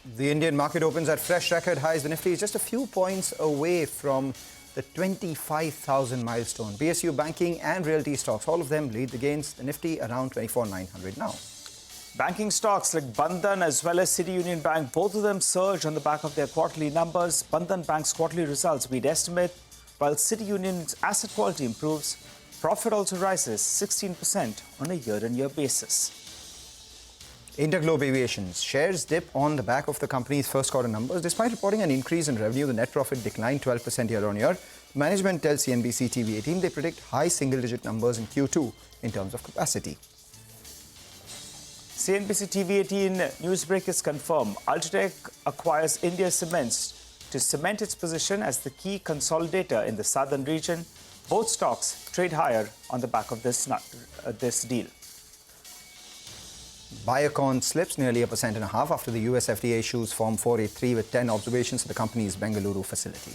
The Indian market opens at fresh record highs. The Nifty is just a few points away from the 25,000 milestone. BSU banking and realty stocks, all of them lead the gains. The Nifty around 24,900 now. Banking stocks like Bandhan as well as City Union Bank, both of them surged on the back of their quarterly numbers. Bandhan Bank's quarterly results beat estimate, while City Union's asset quality improves. Profit also rises 16% on a year-on-year basis. Interglobe Aviation's shares dip on the back of the company's first quarter numbers. Despite reporting an increase in revenue, the net profit declined 12% year-on-year. Management tells CNBC TV18 they predict high single-digit numbers in Q2 in terms of capacity. CNBC TV18 newsbreak is confirmed. Ultratech acquires India Cements to cement its position as the key consolidator in the southern region. Both stocks trade higher on the back of this deal. Biocon slips nearly 1.5% after the US FDA issues Form 483 with 10 observations at the company's Bengaluru facility.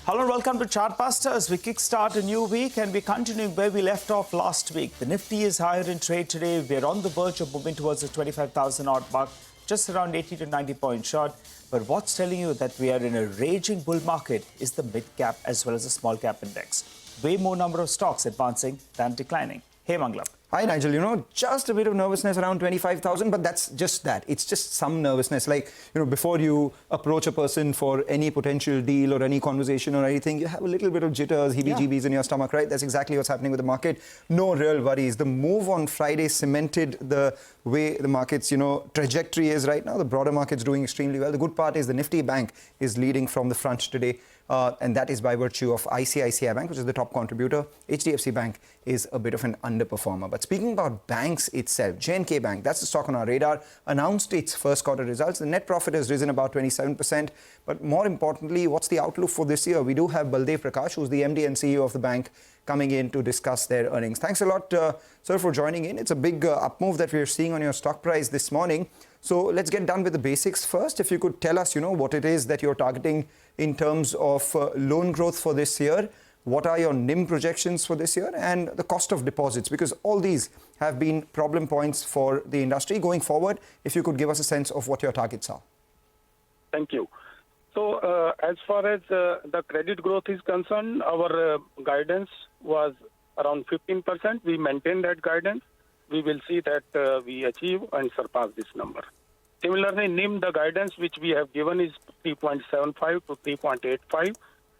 Hello and welcome to Chartbusters. We kickstart a new week and we're continuing where we left off last week. The Nifty is higher in trade today. We're on the verge of moving towards the 25,000 odd mark, just around 80 to 90 points short. But what's telling you that we are in a raging bull market is the mid-cap as well as the small-cap index. Way more number of stocks advancing than declining. Hey, Mangla. Hi, Nigel. Just a bit of nervousness around 25,000, but that's just that. It's just some nervousness. Like, before you approach a person for any potential deal or any conversation or anything, you have a little bit of jitters, heebie-jeebies in your stomach, right? That's exactly what's happening with the market. No real worries. The move on Friday cemented the way the market's, trajectory is right now. The broader market's doing extremely well. The good part is the Nifty Bank is leading from the front today. And that is by virtue of ICICI Bank, which is the top contributor. HDFC Bank is a bit of an underperformer. But speaking about banks itself, J&K Bank, that's the stock on our radar, announced its first quarter results. The net profit has risen about 27%. But more importantly, what's the outlook for this year? We do have Baldev Prakash, who's the MD and CEO of the bank, coming in to discuss their earnings. Thanks a lot, sir, for joining in. It's a big up move that we're seeing on your stock price this morning. So let's get done with the basics first. If you could tell us, what it is that you're targeting in terms of loan growth for this year, what are your NIM projections for this year, and the cost of deposits, because all these have been problem points for the industry. Going forward, if you could give us a sense of what your targets are. Thank you. So as far as the credit growth is concerned, our guidance was around 15%. We maintain that guidance. We will see that we achieve and surpass this number. Similarly, NIM, the guidance which we have given is 3.75 to 3.85.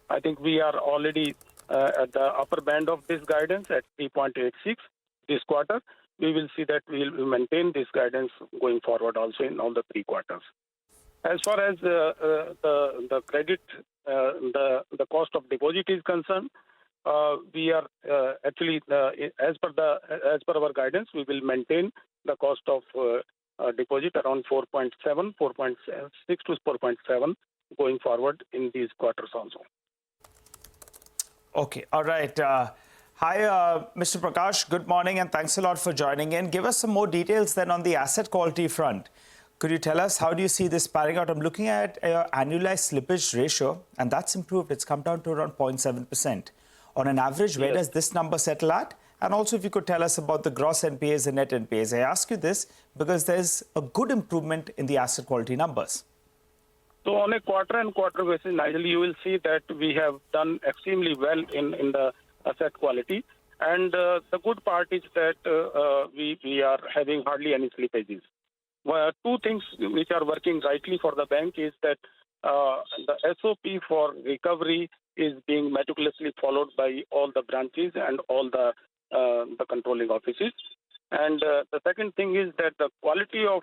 I think we are already at the upper band of this guidance at 3.86 this quarter. We will see that we will maintain this guidance going forward also in all the 3 quarters. As far as the credit, the cost of deposit is concerned, we are actually, as per our guidance, we will maintain the cost of deposit around 4.7, 4.6 to 4.7 going forward in these quarters also. Okay, all right. Hi, Mr. Prakash. Good morning and thanks a lot for joining in. Give us some more details then on the asset quality front. Could you tell us how do you see this panning out? I'm looking at annualized slippage ratio, and that's improved. It's come down to around 0.7%. On an average, where does this number settle at? And also, if you could tell us about the gross NPAs and net NPAs. I ask you this because there's a good improvement in the asset quality numbers. So on a quarter-on-quarter basis, Nigel, you will see that we have done extremely well in the asset quality. And the good part is that we are having hardly any slippages. Two things which are working rightly for the bank is that the SOP for recovery is being meticulously followed by all the branches and all the controlling offices. And the second thing is that the quality of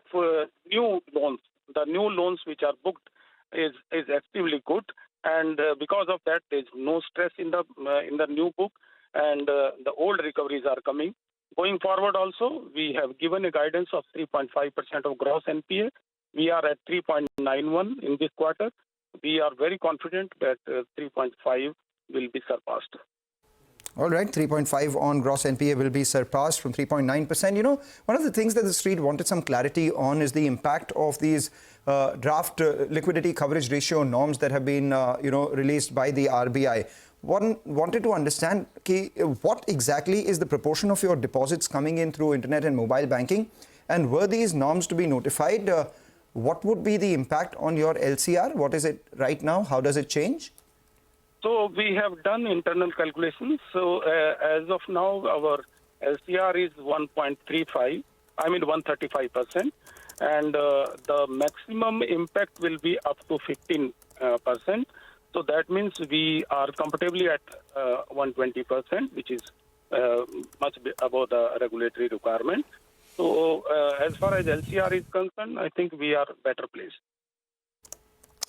new loans, the new loans which are booked is extremely good. And because of that, there's no stress in the new book, and the old recoveries are coming. Going forward also, we have given a guidance of 3.5% of gross NPA. We are at 3.91 in this quarter. We are very confident that 3.5 will be surpassed. All right, 3.5 on gross NPA will be surpassed from 3.9%. One of the things that the street wanted some clarity on is the impact of these draft liquidity coverage ratio norms that have been, released by the RBI. wanted to understand what exactly is the proportion of your deposits coming in through internet and mobile banking, and were these norms to be notified? What would be the impact on your LCR? What is it right now? How does it change? So we have done internal calculations. So as of now, our LCR is 1.35, 135%. And the maximum impact will be up to 15%. So that means we are comfortably at 120%, which is much above the regulatory requirement. So as far as LCR is concerned, I think we are better placed.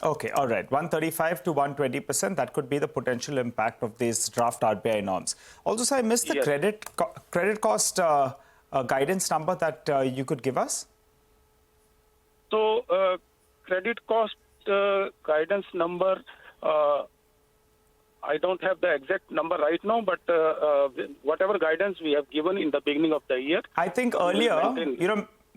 Okay, all right. 135 to 120%, that could be the potential impact of these draft RBI norms. Also, sir, I missed the credit cost guidance number that you could give us. So credit cost guidance number, I don't have the exact number right now, but whatever guidance we have given in the beginning of the year. I think earlier,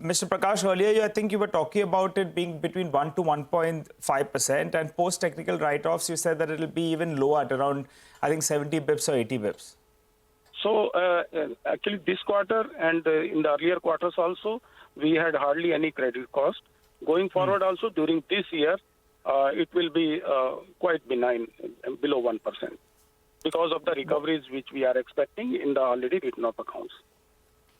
Mr. Prakash, earlier, I think you were talking about it being between 1 to 1.5%, and post-technical write-offs, you said that it will be even lower at around, I think, 70 bips or 80 bips. So actually this quarter and in the earlier quarters also, we had hardly any credit cost. Going forward also during this year, it will be quite benign, below 1%, because of the recoveries which we are expecting in the already written off accounts.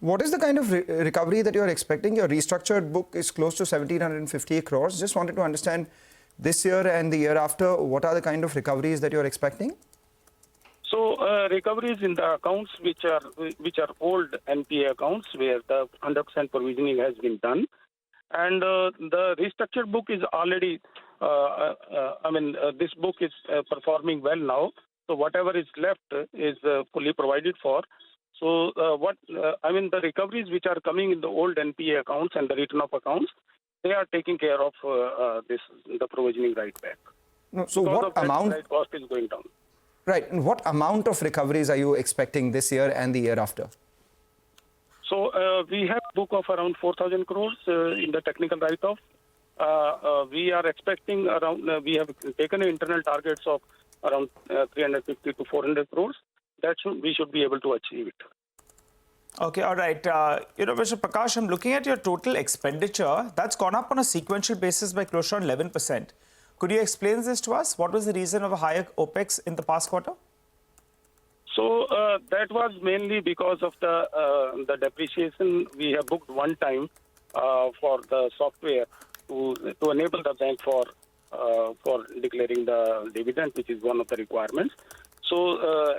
What is the kind of recovery that you are expecting? Your restructured book is close to 1,750 crores. Just wanted to understand this year and the year after, what are the kind of recoveries that you are expecting? So recoveries in the accounts which are old NPA accounts where the 100% provisioning has been done, and the restructured book is already, this book is performing well now. So whatever is left is fully provided for. So the recoveries which are coming in the old NPA accounts and the written off accounts, they are taking care of the provisioning right back. No, so because what amount? Right cost is going down. Right. And what amount of recoveries are you expecting this year and the year after? So we have a book of around 4,000 crores in the technical write-off. We are expecting around, we have taken internal targets of around 350 to 400 crores. We should be able to achieve it. Okay, all right. Mr. Prakash, I'm looking at your total expenditure. That's gone up on a sequential basis by close to 11%. Could you explain this to us? What was the reason of a higher OPEX in the past quarter? So that was mainly because of the depreciation we have booked one time for the software to enable the bank for declaring the dividend, which is one of the requirements. So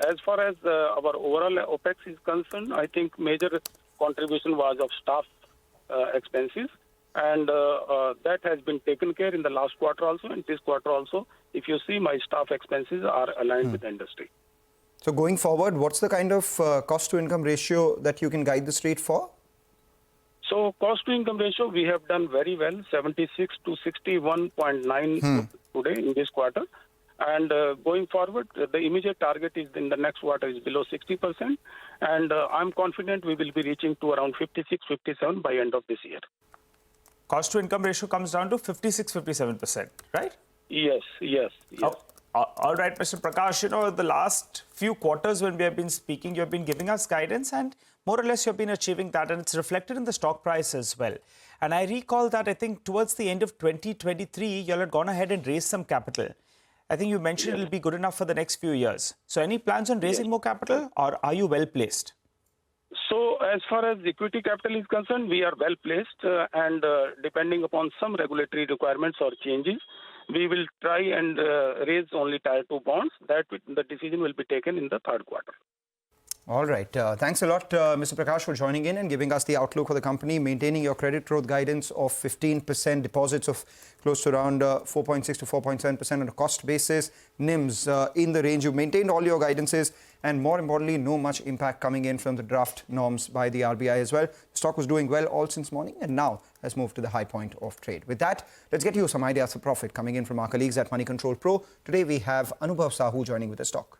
as far as our overall OPEX is concerned, I think major contribution was of staff expenses, and that has been taken care in the last quarter also and this quarter also. If you see, my staff expenses are aligned with the industry. So going forward, what's the kind of cost to income ratio that you can guide the street for? So cost to income ratio, we have done very well, 76 to 61.9 today in this quarter. And going forward, the immediate target is in the next quarter is below 60%. And I'm confident we will be reaching to around 56, 57 by end of this year. Cost to income ratio comes down to 56, 57%, right? Yes. Oh, all right, Mr. Prakash, the last few quarters when we have been speaking, you have been giving us guidance and more or less you have been achieving that, and it's reflected in the stock price as well. And I recall that I think towards the end of 2023, you all had gone ahead and raised some capital. I think you mentioned it will be good enough for the next few years. So any plans on raising more capital, or are you well placed? So as far as equity capital is concerned, we are well placed, and depending upon some regulatory requirements or changes, we will try and raise only Tier 2 bonds. The decision will be taken in the third quarter. All right. Thanks a lot, Mr. Prakash, for joining in and giving us the outlook for the company, maintaining your credit growth guidance of 15%, deposits of close to around 4.6 to 4.7% on a cost basis, NIMs in the range. You've maintained all your guidances, and more importantly, no much impact coming in from the draft norms by the RBI as well. The stock was doing well all since morning and now has moved to the high point of trade. With that, let's get you some ideas for profit coming in from our colleagues at Money Control Pro. Today, we have Anubhav Sahu joining with the stock.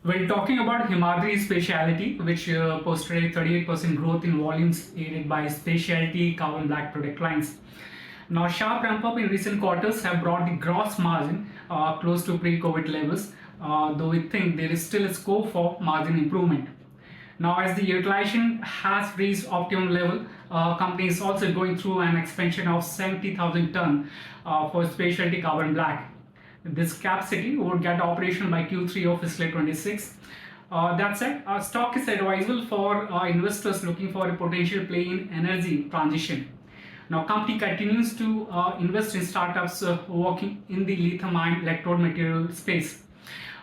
When talking about Himadri Specialty, which posted a 38% growth in volumes aided by specialty cow and black product lines. Now, sharp ramp up in recent quarters have brought the gross margin close to pre-COVID levels, though we think there is still a scope for margin improvement. Now, as the utilization has reached optimum level, company is also going through an expansion of 70,000 ton for specialty carbon black. This capacity would get operational by Q3 of fiscal 26. That said, stock is advisable for investors looking for a potential play in energy transition. Now, company continues to invest in startups working in the lithium-ion electrode material space.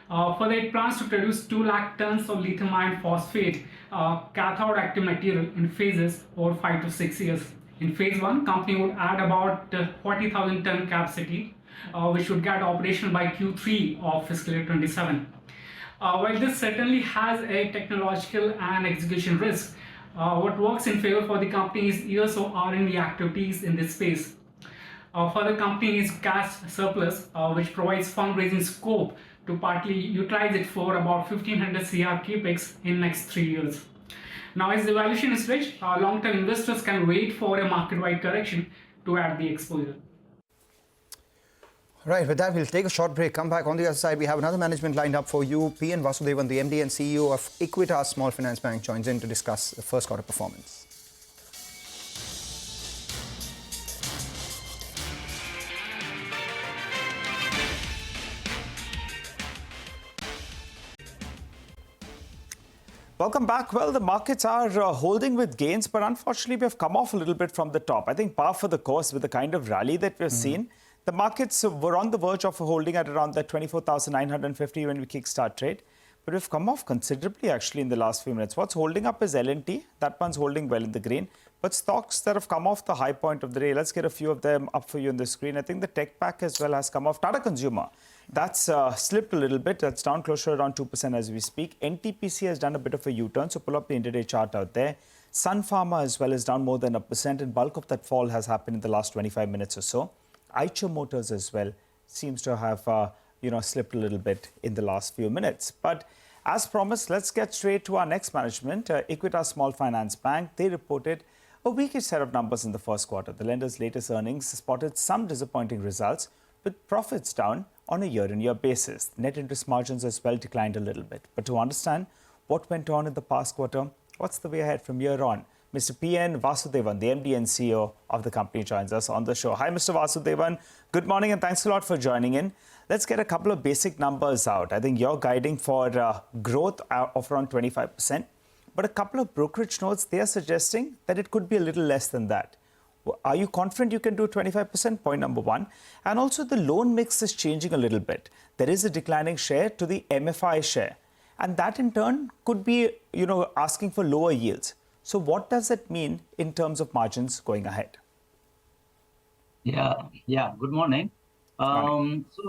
Further, it plans to produce 2 lakh tons of lithium iron phosphate cathode active material in phases over 5 to 6 years. In phase 1, company would add about 40,000 ton capacity, which would get operational by Q3 of fiscal year 27. While this certainly has a technological and execution risk, what works in favor for the company is years of R&D activities in this space. For the company is cash surplus, which provides fundraising scope to partly utilize it for about 1500 CR capex in next 3 years. Now, as the valuation is rich, long-term investors can wait for a market-wide correction to add the exposure. Right, with that, we'll take a short break. Come back. On the other side, we have another management lined up for you. P.N. Vasudevan, the MD and CEO of Equitas Small Finance Bank, joins in to discuss the first quarter performance. Welcome back. Well, the markets are holding with gains, but unfortunately, we have come off a little bit from the top. I think par for the course with the kind of rally that we've seen. The markets were on the verge of holding at around that 24,950 when we kickstart trade. But we've come off considerably, actually, in the last few minutes. What's holding up is L&T. That one's holding well in the green. But stocks that have come off the high point of the day, let's get a few of them up for you on the screen. I think the tech pack as well has come off. Tata Consumer, that's slipped a little bit. That's down closer around 2% as we speak. NTPC has done a bit of a U-turn, so pull up the intraday chart out there. Sun Pharma as well is down more than 1%, and bulk of that fall has happened in the last 25 minutes or so. Eicher Motors as well seems to have slipped a little bit in the last few minutes. But as promised, let's get straight to our next management. Equitas Small Finance Bank, they reported a weakish set of numbers in the first quarter. The lender's latest earnings spotted some disappointing results, with profits down on a year-on-year basis. Net interest margins as well declined a little bit. But to understand what went on in the past quarter, what's the way ahead from here on? Mr. P.N. Vasudevan, the MD and CEO of the company, joins us on the show. Hi, Mr. Vasudevan. Good morning and thanks a lot for joining in. Let's get a couple of basic numbers out. I think you're guiding for growth of around 25%. But a couple of brokerage notes, they are suggesting that it could be a little less than that. Are you confident you can do 25%? Point number one. And also the loan mix is changing a little bit. There is a declining share to the MFI share. And that in turn could be, asking for lower yields. So what does it mean in terms of margins going ahead? Yeah. Good morning. So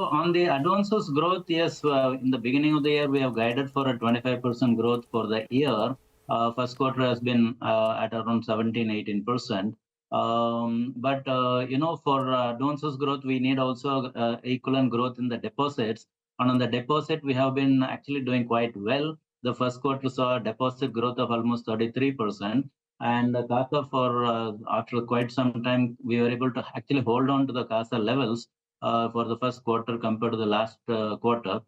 on the advances growth, yes, in the beginning of the year, we have guided for a 25% growth for the year. First quarter has been at around 17-18%. For advances growth, we need also equivalent growth in the deposits. And on the deposit, we have been actually doing quite well. The first quarter saw a deposit growth of almost 33%. And the CASA after quite some time, we were able to actually hold on to the CASA levels for the first quarter compared to the last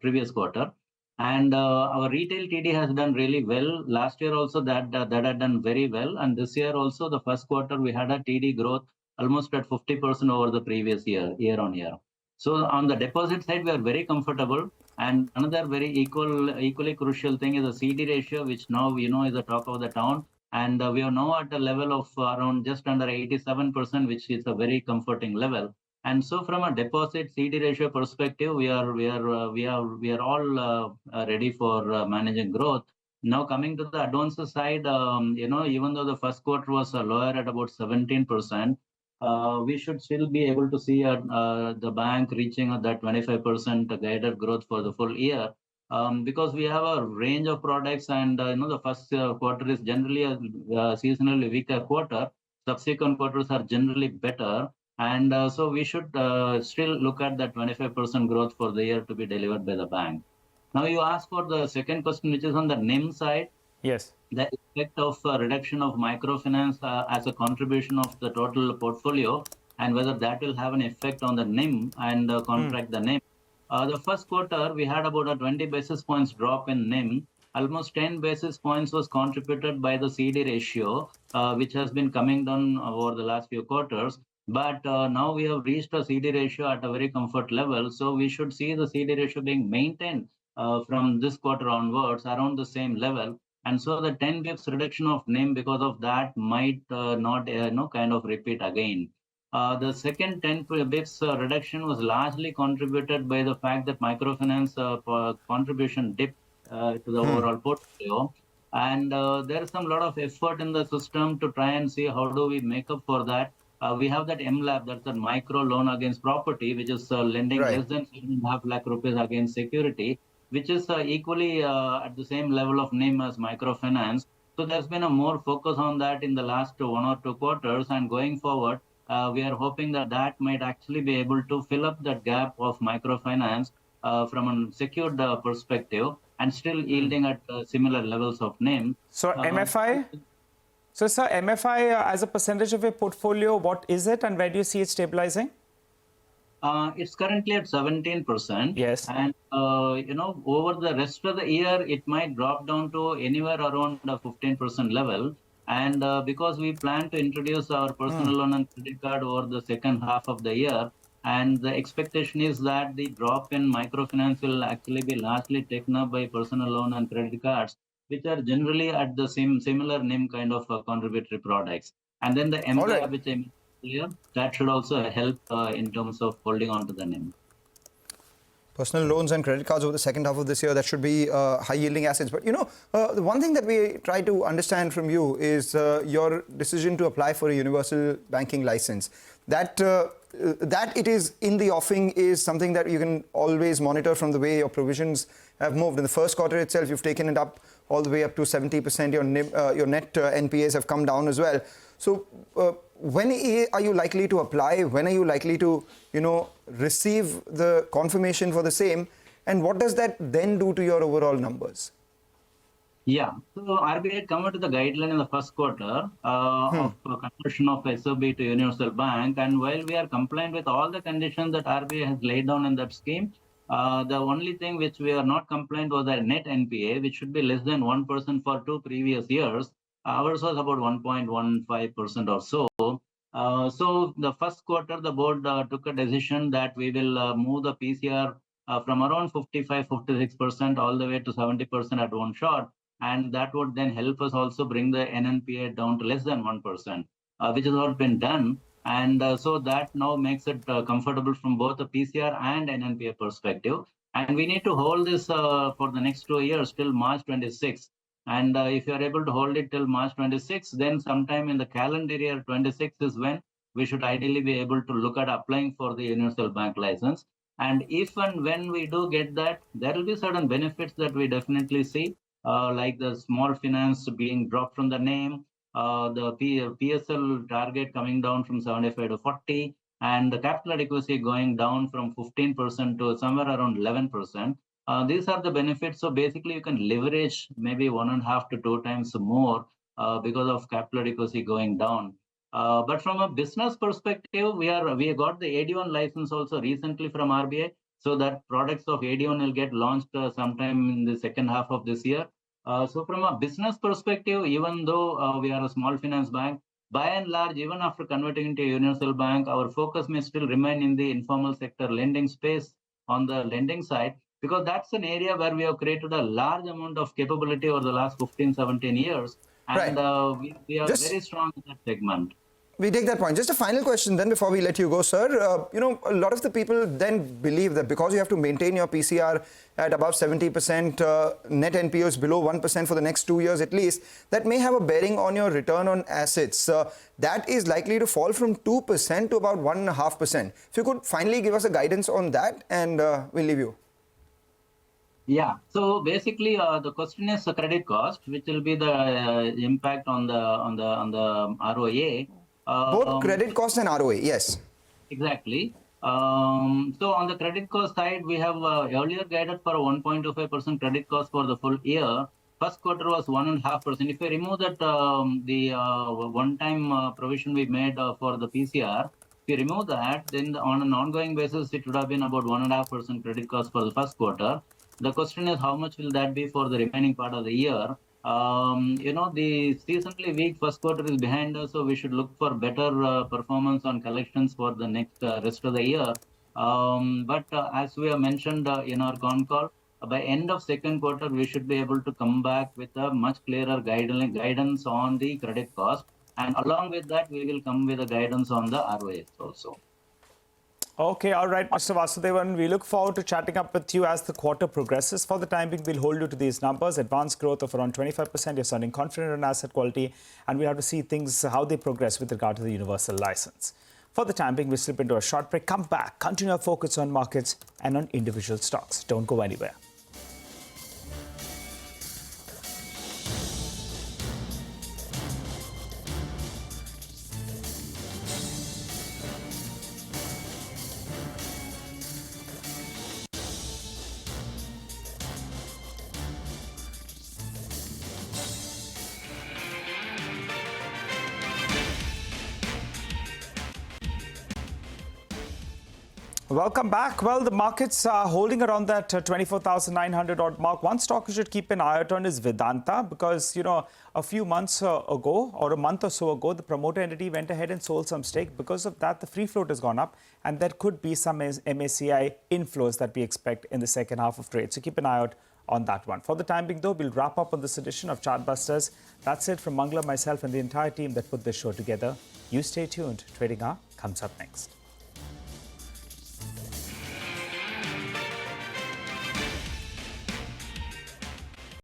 previous quarter. And our retail TD has done really well. Last year also that had done very well. And this year also, the first quarter, we had a TD growth almost at 50% over the previous year on year. So on the deposit side, we are very comfortable. And another very equally crucial thing is the CD ratio, which now is the talk of the town. And we are now at a level of around just under 87%, which is a very comforting level. And so from a deposit CD ratio perspective, we are all ready for managing growth. Now coming to the advances side, even though the first quarter was lower at about 17%, we should still be able to see the bank reaching that 25% guided growth for the full year, because we have a range of products, and the first quarter is generally a seasonally weaker quarter. Subsequent quarters are generally better, and so we should still look at that 25% growth for the year to be delivered by the bank. Now you asked for the second question, which is on the NIM side. Yes. The effect of reduction of microfinance as a contribution of the total portfolio, and whether that will have an effect on the NIM and contract the NIM. The first quarter, we had about a 20 basis points drop in NIM. Almost 10 basis points was contributed by the CD ratio, which has been coming down over the last few quarters. But now we have reached a CD ratio at a very comfort level. So we should see the CD ratio being maintained from this quarter onwards around the same level. And so the 10 bips reduction of NIM because of that might not kind of repeat again. The second 10 bips reduction was largely contributed by the fact that microfinance contribution dipped to the overall portfolio. And there is some lot of effort in the system to try and see how do we make up for that. We have that MLAB, that's a micro loan against property, which is lending less than 7.5 lakh rupees against security, which is equally at the same level of NIM as microfinance. So there's been a more focus on that in the last 1 or 2 quarters, and going forward, we are hoping that that might actually be able to fill up that gap of microfinance from a secured perspective and still yielding at similar levels of NIM. So MFI? So sir, MFI as a percentage of your portfolio, what is it and where do you see it stabilizing? It's currently at 17%. Yes. And, over the rest of the year, it might drop down to anywhere around the 15% level. And because we plan to introduce our personal loan and credit card over the second half of the year, and the expectation is that the drop in microfinance will actually be largely taken up by personal loan and credit cards, which are generally at the similar NIM kind of contributory products. And then the MLAB, which I mentioned earlier, that should also help in terms of holding on to the NIM. Personal loans and credit cards over the second half of this year, that should be high-yielding assets. But, the one thing that we try to understand from you is your decision to apply for a universal banking license. That it is in the offing is something that you can always monitor from the way your provisions have moved. In the first quarter itself, you've taken it up all the way up to 70%. Your net NPAs have come down as well. So when are you likely to apply? When are you likely to, receive the confirmation for the same? And what does that then do to your overall numbers? Yeah, so RBI had come out with the guideline in the first quarter of conversion of SFB to universal bank. And while we are compliant with all the conditions that RBI has laid down in that scheme, the only thing which we are not compliant was the net NPA, which should be less than 1% for 2 previous years. Ours was about 1.15% or so. So the first quarter, the board took a decision that we will move the PCR from around 55-56% all the way to 70% at one shot. And that would then help us also bring the NNPA down to less than 1%, which has all been done. And so that now makes it comfortable from both the PCR and NNPA perspective. And we need to hold this for the next 2 years till March 26. And if you are able to hold it till March 26, then sometime in the calendar year 26 is when we should ideally be able to look at applying for the universal bank license. And if and when we do get that, there will be certain benefits that we definitely see, like the small finance being dropped from the name, the PSL target coming down from 75 to 40, and the capital adequacy going down from 15% to somewhere around 11%. These are the benefits. So basically, you can leverage maybe 1.5 to 2 times more because of capital adequacy going down. But from a business perspective, we got the AD1 license also recently from RBI, so that products of AD1 will get launched sometime in the second half of this year. So from a business perspective, even though we are a small finance bank, by and large, even after converting into a universal bank, our focus may still remain in the informal sector lending space on the lending side, because that's an area where we have created a large amount of capability over the last 15, 17 years. And we are very strong in that segment. We take that point. Just a final question then before we let you go, sir. A lot of the people then believe that because you have to maintain your PCR at above 70%, net NPOs below 1% for the next 2 years at least, that may have a bearing on your return on assets. That is likely to fall from 2% to about 1.5%. If you could finally give us a guidance on that, and we'll leave you. Yeah. So basically, the question is the credit cost, which will be the impact on the ROA. Both credit cost and ROA, yes. Exactly. So on the credit cost side, we have earlier guided for a 1.25% credit cost for the full year. First quarter was 1.5%. If you remove that the one-time provision we made for the PCR, you remove that, then on an ongoing basis, it would have been about 1.5% credit cost for the first quarter. The question is, how much will that be for the remaining part of the year? The seasonally weak first quarter is behind us, so we should look for better performance on collections for the next rest of the year. But as we have mentioned in our con call, by end of second quarter, we should be able to come back with a much clearer guidance on the credit cost. And along with that, we will come with a guidance on the ROAs also. Okay, all right, Mr. Vasudevan. We look forward to chatting up with you as the quarter progresses. For the time being, we'll hold you to these numbers. Advanced growth of around 25%. You're sounding confident on asset quality. And we'll have to see things, how they progress with regard to the universal license. For the time being, we'll slip into a short break. Come back, continue our focus on markets and on individual stocks. Don't go anywhere. Welcome back. Well, the markets are holding around that 24,900 odd mark. One stock you should keep an eye out on is Vedanta, because, a few months ago or a month or so ago, the promoter entity went ahead and sold some stake. Because of that, the free float has gone up, and there could be some MACI inflows that we expect in the second half of trade. So keep an eye out on that one. For the time being, though, we'll wrap up on this edition of Chartbusters. That's it from Mangla, myself, and the entire team that put this show together. You stay tuned. Trading Hour comes up next.